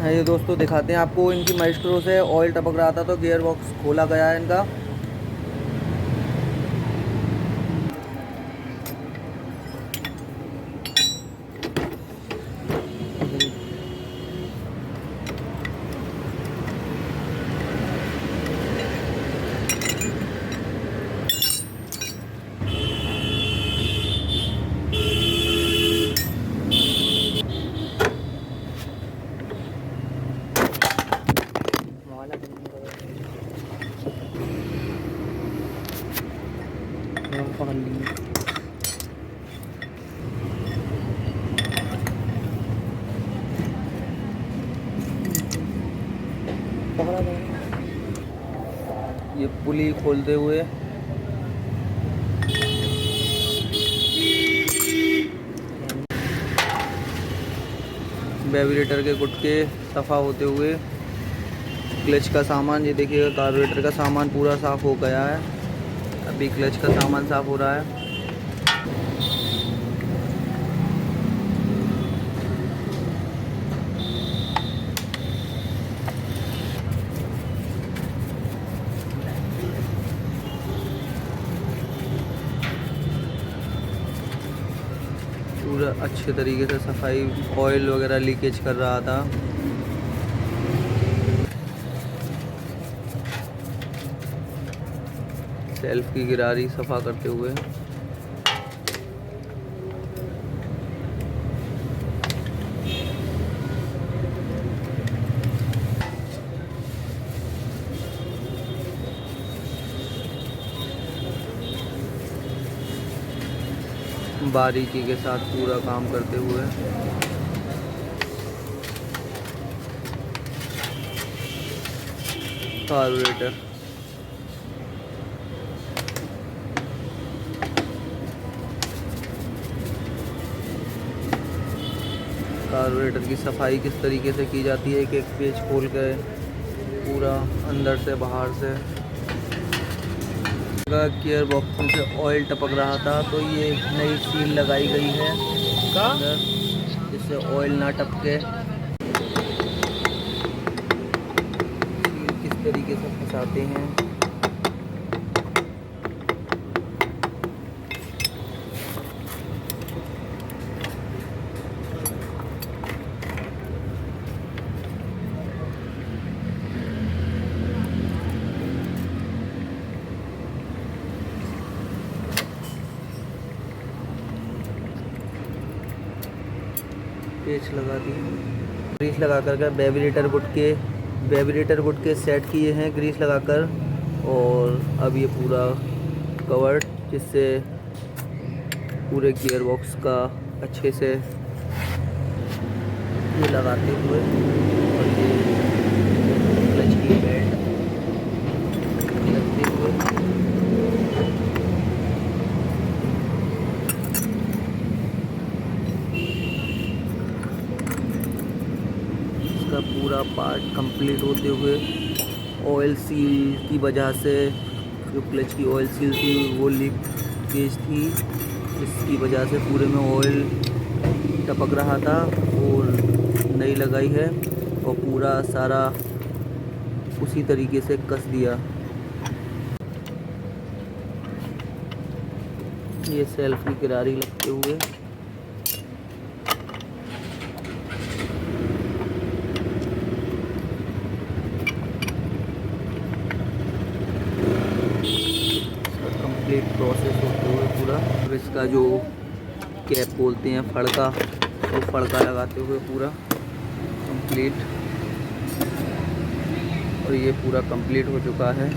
है। ये दोस्तों दिखाते हैं आपको, इनकी माइस्ट्रो से ऑयल टपक रहा था तो गियर बॉक्स खोला गया है इनका। पकड़ ली। ये पुली खोलते हुए वेबरेटर के गुटके सफ़ा होते हुए, क्लच का सामान ये देखिएगा, कार्बोरेटर का सामान पूरा साफ़ हो गया है। अभी क्लच का सामान साफ़ हो रहा है। पूरा अच्छे तरीके से सफाई, ऑयल वगैरह लीकेज कर रहा था। सेल्फ की गिरारी सफ़ा करते हुए बारीकी के साथ पूरा काम करते हुए कार्बोरेटर की सफाई किस तरीके से की जाती है, एक एक पेज खोल के पूरा अंदर से बाहर से। गियर बॉक्स में से ऑयल टपक रहा था तो ये नई सील लगाई गई है अंदर, जिससे ऑयल ना टपके। सील किस तरीके से फंसाते हैं, पेच लगा दी, ग्रीस लगा कर वेबरेटर गुटके सेट किए हैं ग्रीस लगाकर। और अब ये पूरा कवर्ड, जिससे पूरे गियर बॉक्स का अच्छे से ये लगाते हुए, और ये क्लच की बेल्ट लगते हुए इसका पूरा पार्ट कंप्लीट होते हुए, ऑयल सील की वजह से, जो क्लच की ऑयल सील थी वो लीकेज थी, इसकी वजह से पूरे में ऑयल टपक रहा था और नई लगाई है और पूरा सारा उसी तरीके से कस दिया। ये सेल्फ की किरारी लगते हुए कंप्लीट प्रोसेस होते हुए पूरा। अब इसका जो कैप बोलते हैं फड़का, वो फड़का लगाते हुए पूरा कंप्लीट, और ये पूरा कंप्लीट हो चुका है।